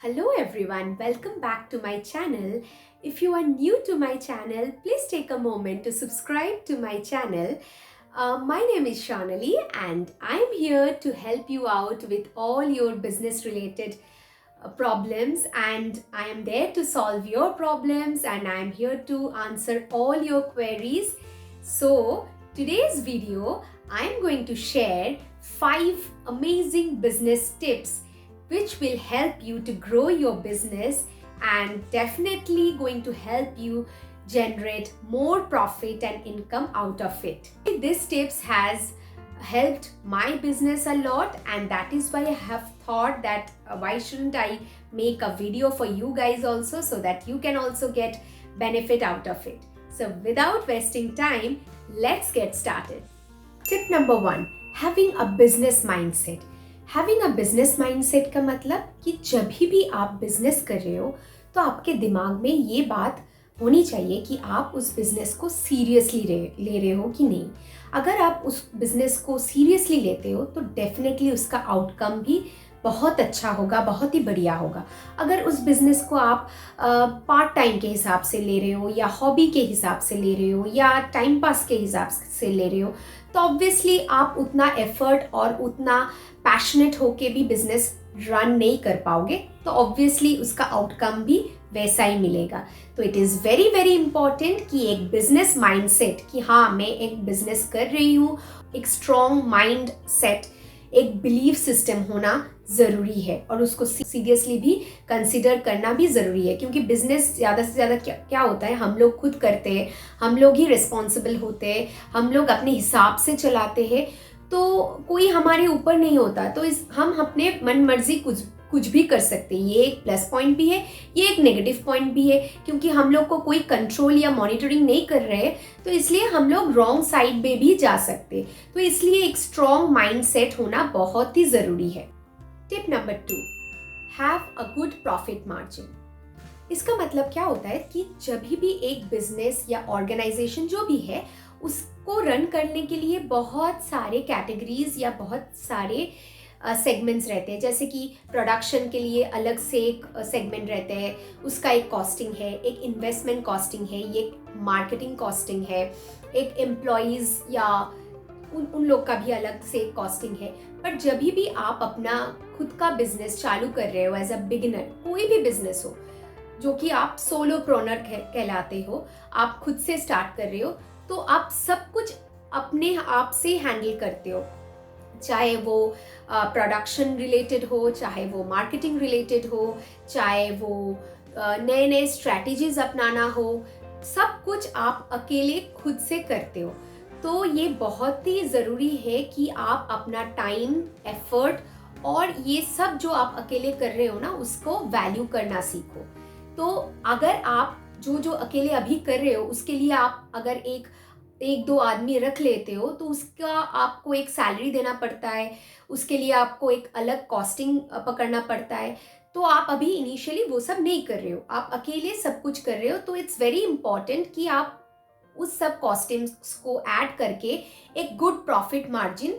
Hello everyone, welcome back to my channel. If you are new to my channel, please take a moment to subscribe to my channel. My name is Shonali and I am here to help you out with all your business related problems, and I am there to solve your problems and I am here to answer all your queries. So today's video, I am going to share 5 amazing business tips which will help you to grow your business and definitely going to help you generate more profit and income out of it. This tips has helped my business a lot, and that is why I have thought that why shouldn't I make a video for you guys also, so that you can also get benefit out of it. So without wasting time, let's get started. Tip number 1, having a business mindset. Having a business mindset का मतलब कि जब भी आप business कर रहे हो तो आपके दिमाग में ये बात होनी चाहिए कि आप उस बिजनेस को सीरियसली ले रहे हो कि नहीं. अगर आप उस बिजनेस को सीरियसली लेते हो तो डेफिनेटली उसका आउटकम भी बहुत अच्छा होगा, बहुत ही बढ़िया होगा. अगर उस बिजनेस को आप पार्ट टाइम के हिसाब से ले रहे हो या हॉबी के हिसाब से ले रहे हो या टाइम पास के हिसाब से ले रहे हो तो ऑब्वियसली आप उतना एफर्ट और उतना पैशनेट होके भी बिजनेस रन नहीं कर पाओगे, तो ऑब्वियसली उसका आउटकम भी वैसा ही मिलेगा. तो it is very very important कि एक बिजनेस माइंडसेट कि हाँ मैं एक बिजनेस कर रही हूँ, एक स्ट्रॉन्ग माइंड सेट, एक बिलीफ सिस्टम होना ज़रूरी है और उसको सीरियसली भी कंसिडर करना भी ज़रूरी है. क्योंकि बिजनेस ज़्यादा से ज़्यादा क्या होता है, हम लोग खुद करते हैं, हम लोग ही रिस्पॉन्सिबल होते हैं, हम लोग अपने हिसाब से चलाते हैं, तो कोई हमारे ऊपर नहीं होता. तो हम अपने मन मर्जी कुछ भी कर सकते हैं. ये एक प्लस पॉइंट भी है, ये एक नेगेटिव पॉइंट भी है, क्योंकि हम लोग को कोई कंट्रोल या मॉनिटरिंग नहीं कर रहे हैं, तो इसलिए हम लोग रॉन्ग साइड पे भी जा सकते. तो इसलिए एक स्ट्रॉन्ग माइंडसेट होना बहुत ही ज़रूरी है. Tip number 2, have a good profit margin. इसका मतलब क्या होता है कि जब भी एक बिजनेस या ऑर्गेनाइजेशन जो भी है उसको रन करने के लिए बहुत सारे कैटेगरीज या बहुत सारे सेगमेंट्स रहते हैं. जैसे कि प्रोडक्शन के लिए अलग से एक सेगमेंट रहते हैं, उसका एक कॉस्टिंग है, एक इन्वेस्टमेंट कॉस्टिंग है, ये मार्केटिंग कॉस्टिंग है, एक एम्प्लॉयज़ या उन लोग का भी अलग से कॉस्टिंग है. पर जब भी आप अपना खुद का बिजनेस चालू कर रहे हो एज अ बिगिनर, कोई भी बिजनेस हो जो कि आप सोलोप्रेन्योर कहलाते हो, आप खुद से स्टार्ट कर रहे हो, तो आप सब कुछ अपने आप से हैंडल करते हो. चाहे वो प्रोडक्शन रिलेटेड हो, चाहे वो मार्केटिंग रिलेटेड हो, चाहे वो नए नए स्ट्रैटेजीज अपनाना हो, सब कुछ आप अकेले खुद से करते हो. तो ये बहुत ही ज़रूरी है कि आप अपना टाइम, एफर्ट और ये सब जो आप अकेले कर रहे हो ना, उसको वैल्यू करना सीखो. तो अगर आप जो अकेले अभी कर रहे हो उसके लिए आप अगर एक दो आदमी रख लेते हो तो उसका आपको एक सैलरी देना पड़ता है, उसके लिए आपको एक अलग कॉस्टिंग पकड़ना पड़ता है. तो आप अभी इनिशियली वो सब नहीं कर रहे हो, आप अकेले सब कुछ कर रहे हो. तो इट्स वेरी इंपॉर्टेंट कि आप उस सब कॉस्टिंग्स को ऐड करके एक गुड प्रॉफिट मार्जिन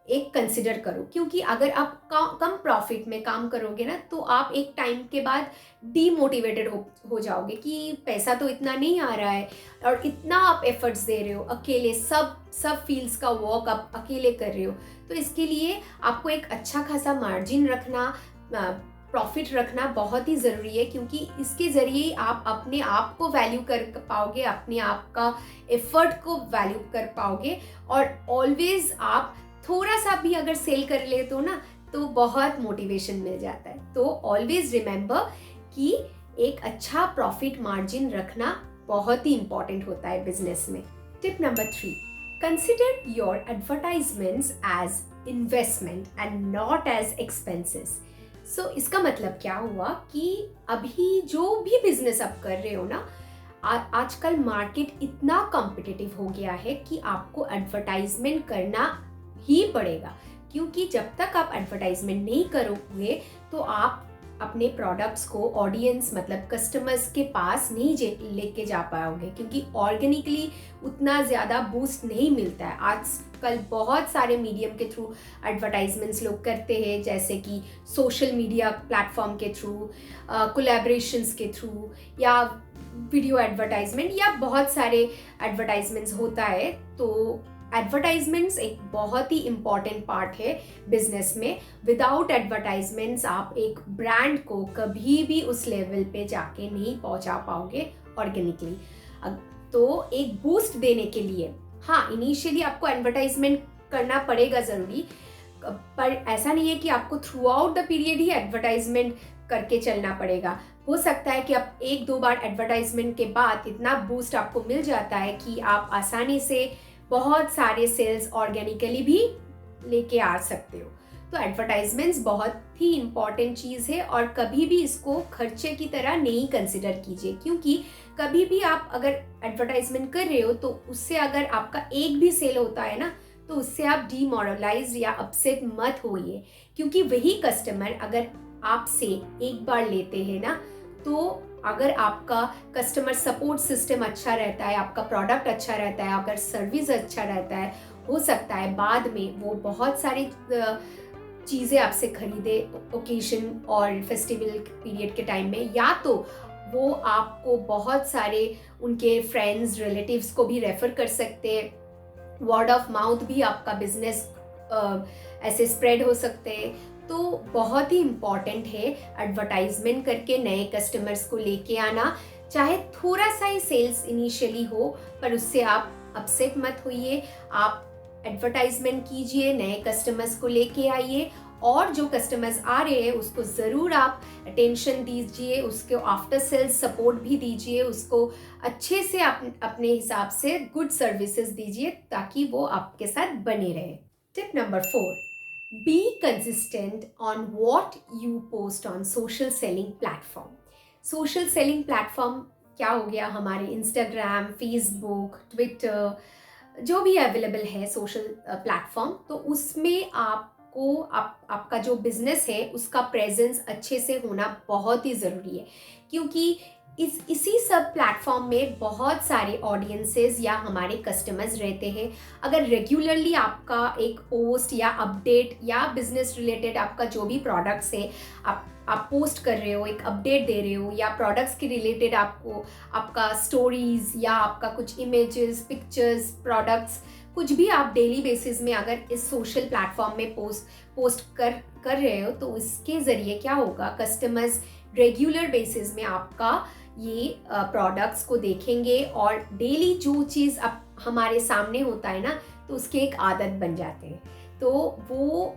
एक कंसिडर करो. क्योंकि अगर आप कम प्रॉफिट में काम करोगे ना, तो आप एक टाइम के बाद डीमोटिवेटेड हो जाओगे कि पैसा तो इतना नहीं आ रहा है और इतना आप एफर्ट्स दे रहे हो अकेले, सब फील्ड्स का वर्क आप अकेले कर रहे हो. तो इसके लिए आपको एक अच्छा खासा मार्जिन रखना, प्रॉफिट रखना बहुत ही ज़रूरी है. क्योंकि इसके ज़रिए आप अपने आप को वैल्यू कर पाओगे, अपने आप का एफर्ट को वैल्यू कर पाओगे, और ऑलवेज आप थोड़ा सा भी अगर सेल कर लेते हो ना तो बहुत मोटिवेशन मिल जाता है. तो ऑलवेज रिमेंबर कि एक अच्छा प्रॉफिट मार्जिन रखना बहुत ही इंपॉर्टेंट होता है बिजनेस में. Tip number 3, consider your advertisements as investment and not as expenses. So इसका मतलब क्या हुआ कि अभी जो भी बिजनेस आप कर रहे हो ना, आजकल मार्केट इतना कॉम्पिटिटिव हो गया है कि आपको एडवर्टाइजमेंट करना ही पड़ेगा. क्योंकि जब तक आप एडवर्टाइजमेंट नहीं करोगे तो आप अपने प्रोडक्ट्स को ऑडियंस मतलब कस्टमर्स के पास नहीं लेके जा पाओगे, क्योंकि ऑर्गेनिकली उतना ज़्यादा बूस्ट नहीं मिलता है। आजकल बहुत सारे मीडियम के थ्रू एडवर्टाइजमेंट्स लोग करते हैं, जैसे कि सोशल मीडिया प्लेटफॉर्म के थ्रू, कोलैबोरेशंस के थ्रू, या वीडियो एडवर्टाइजमेंट, या बहुत सारे एडवर्टाइजमेंट्स होता है। तो एडवर्टाइजमेंट्स एक बहुत ही इम्पॉर्टेंट पार्ट है बिजनेस में। विदाउट एडवर्टाइजमेंट्स आप एक ब्रांड को कभी भी उस लेवल पे जाके नहीं पहुंचा पाओगे ऑर्गेनिकली। तो एक बूस्ट देने के लिए हाँ, इनिशियली आपको एडवर्टाइजमेंट करना पड़ेगा ज़रूरी, पर ऐसा नहीं है कि आपको through out the period he advertisement करके चलना पड़ेगा। हो सकता है कि आप 1-2 बार एडवर्टाइजमेंट के बाद इतना बूस्ट आपको मिल जाता है कि आप आसानी से बहुत सारे सेल्स ऑर्गेनिकली भी लेके आ सकते हो। तो एडवर्टाइजमेंट्स बहुत ही इम्पॉर्टेंट चीज़ है, और कभी भी इसको खर्चे की तरह नहीं कंसिडर कीजिए, क्योंकि कभी भी आप अगर एडवर्टाइजमेंट कर रहे हो तो उससे अगर आपका एक भी सेल होता है ना, तो उससे आप डीमोरलाइज या अपसेट मत होइए, क्योंकि वही कस्टमर अगर आपसे एक बार लेते हैं ना, तो अगर आपका कस्टमर सपोर्ट सिस्टम अच्छा रहता है, आपका प्रोडक्ट अच्छा रहता है, अगर सर्विस अच्छा रहता है, हो सकता है बाद में वो बहुत सारी चीज़ें आपसे खरीदे ओकेजन और फेस्टिवल पीरियड के टाइम में, या तो वो आपको बहुत सारे उनके फ्रेंड्स रिलेटिव्स को भी रेफर कर सकते हैं। वर्ड ऑफ माउथ भी आपका बिजनेस ऐसे स्प्रेड हो सकते हैं। तो बहुत ही इम्पॉर्टेंट है एडवर्टाइजमेंट करके नए कस्टमर्स को लेके आना, चाहे थोड़ा सा ही सेल्स इनिशियली हो, पर उससे आप अपसेट मत होइए। आप एडवर्टाइजमेंट कीजिए, नए कस्टमर्स को लेके आइए, और जो कस्टमर्स आ रहे हैं उसको ज़रूर आप अटेंशन दीजिए, उसको आफ्टर सेल्स सपोर्ट भी दीजिए, उसको अच्छे से अपने हिसाब से गुड सर्विसेज दीजिए, ताकि वो आपके साथ बने रहे। Tip number 4, be consistent on what you post on social selling platform. Social selling platform क्या हो गया? हमारे इंस्टाग्राम, फेसबुक, ट्विटर, जो भी अवेलेबल है सोशल प्लेटफॉर्म, तो उसमें आपका जो बिजनेस है उसका प्रेजेंस अच्छे से होना बहुत ही ज़रूरी है, क्योंकि इसी सब प्लेटफॉर्म में बहुत सारे ऑडियंसेस या हमारे कस्टमर्स रहते हैं। अगर रेगुलरली आपका एक पोस्ट या अपडेट या बिजनेस रिलेटेड आपका जो भी प्रोडक्ट्स है आप पोस्ट कर रहे हो, एक अपडेट दे रहे हो, या प्रोडक्ट्स के रिलेटेड आपको आपका स्टोरीज या आपका कुछ इमेजेस, पिक्चर्स, प्रोडक्ट्स, कुछ भी आप डेली बेसिस में अगर इस सोशल प्लेटफॉर्म में पोस्ट कर रहे हो, तो इसके ज़रिए क्या होगा, कस्टमर्स रेगुलर बेसिस में आपका ये प्रोडक्ट्स को देखेंगे, और डेली जो चीज़ अब हमारे सामने होता है ना, तो उसके एक आदत बन जाते हैं। तो वो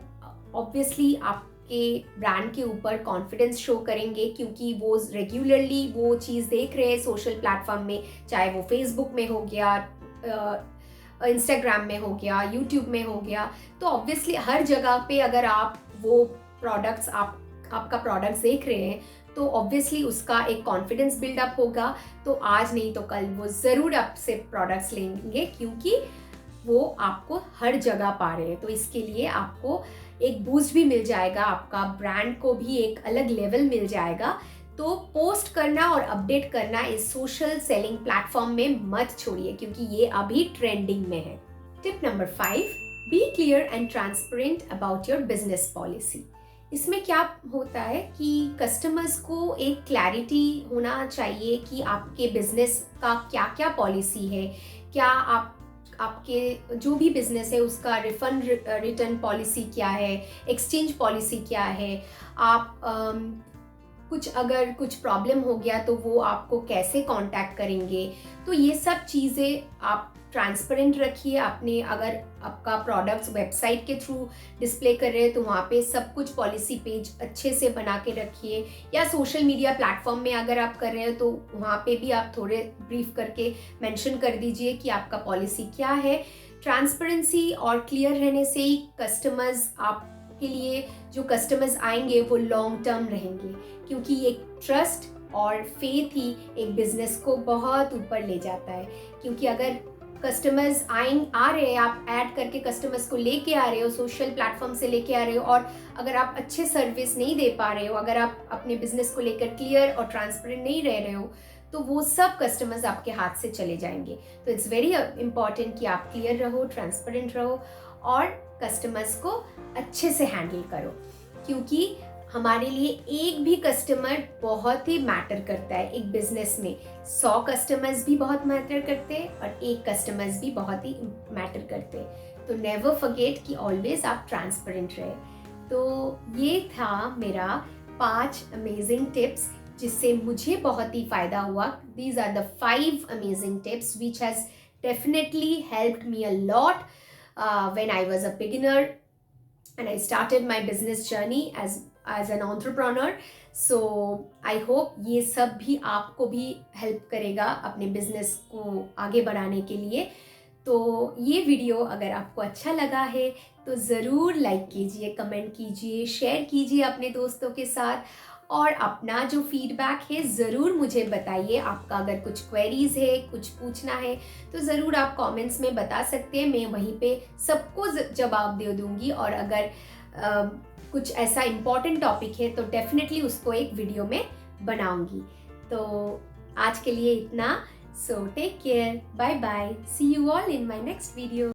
ऑब्वियसली आपके ब्रांड के ऊपर कॉन्फिडेंस शो करेंगे, क्योंकि वो रेगुलरली वो चीज़ देख रहे हैं सोशल प्लेटफॉर्म में, चाहे वो फेसबुक में हो गया, इंस्टाग्राम में हो गया, यूट्यूब में हो गया। तो ऑब्वियसली हर जगह पे अगर आप वो प्रोडक्ट्स आपका प्रोडक्ट्स देख रहे हैं, तो ऑब्वियसली उसका एक कॉन्फिडेंस बिल्डअप होगा। तो आज नहीं तो कल वो ज़रूर आपसे प्रोडक्ट्स लेंगे, क्योंकि वो आपको हर जगह पा रहे हैं। तो इसके लिए आपको एक बूस्ट भी मिल जाएगा, आपका ब्रांड को भी एक अलग लेवल मिल जाएगा। तो पोस्ट करना और अपडेट करना इस सोशल सेलिंग प्लेटफॉर्म में मत छोड़िए, क्योंकि ये अभी ट्रेंडिंग में है। Tip number 5, be clear and transparent about your business policy. इसमें क्या होता है कि कस्टमर्स को एक क्लैरिटी होना चाहिए कि आपके बिजनेस का क्या क्या पॉलिसी है, क्या आपके जो भी बिजनेस है उसका रिफंड रिटर्न पॉलिसी क्या है, एक्सचेंज पॉलिसी क्या है, आप अगर कुछ प्रॉब्लम हो गया तो वो आपको कैसे कांटेक्ट करेंगे। तो ये सब चीज़ें आप ट्रांसपेरेंट रखिए अपने, अगर आपका प्रोडक्ट्स वेबसाइट के थ्रू डिस्प्ले कर रहे हैं तो वहाँ पे सब कुछ पॉलिसी पेज अच्छे से बना के रखिए, या सोशल मीडिया प्लेटफॉर्म में अगर आप कर रहे हो तो वहाँ पे भी आप थोड़े ब्रीफ करके मेंशन कर दीजिए कि आपका पॉलिसी क्या है। ट्रांसपेरेंसी और क्लियर रहने से ही कस्टमर्स आपके लिए जो कस्टमर्स आएंगे वो लॉन्ग टर्म रहेंगे, क्योंकि एक ट्रस्ट और फेथ ही एक बिजनेस को बहुत ऊपर ले जाता है। क्योंकि अगर कस्टमर्स आ रहे हैं, आप ऐड करके कस्टमर्स को लेके आ रहे हो, सोशल प्लेटफॉर्म से लेके आ रहे हो, और अगर आप अच्छे सर्विस नहीं दे पा रहे हो, अगर आप अपने बिजनेस को लेकर क्लियर और ट्रांसपेरेंट नहीं रह रहे हो, तो वो सब कस्टमर्स आपके हाथ से चले जाएंगे। तो इट्स वेरी इंपॉर्टेंट कि आप क्लियर रहो, ट्रांसपेरेंट रहो और कस्टमर्स को अच्छे से हैंडल करो, क्योंकि हमारे लिए एक भी कस्टमर बहुत ही मैटर करता है। एक बिजनेस में 100 कस्टमर्स भी बहुत मैटर करते हैं और एक कस्टमर्स भी बहुत ही मैटर करते हैं। तो नेवर फॉरगेट कि ऑलवेज आप ट्रांसपेरेंट रहे। तो ये था मेरा 5 अमेजिंग टिप्स जिससे मुझे बहुत ही फायदा हुआ। These are the 5 amazing tips which has definitely helped me a lot when I was a beginner and I started my business journey as an entrepreneur. So I hope ये सब भी आपको भी हेल्प करेगा अपने बिजनेस को आगे बढ़ाने के लिए। तो ये वीडियो अगर आपको अच्छा लगा है तो ज़रूर लाइक कीजिए, कमेंट कीजिए, शेयर कीजिए अपने दोस्तों के साथ, और अपना जो फीडबैक है ज़रूर मुझे बताइए। आपका अगर कुछ क्वेरीज है, कुछ पूछना है, तो ज़रूर आप कमेंट्स में बता सकते हैं। मैं वहीं पे सबको जवाब दे दूंगी, और अगर कुछ ऐसा इम्पॉर्टेंट टॉपिक है तो डेफिनेटली उसको एक वीडियो में बनाऊंगी। तो आज के लिए इतना। So take care, bye bye, see you all in my next video.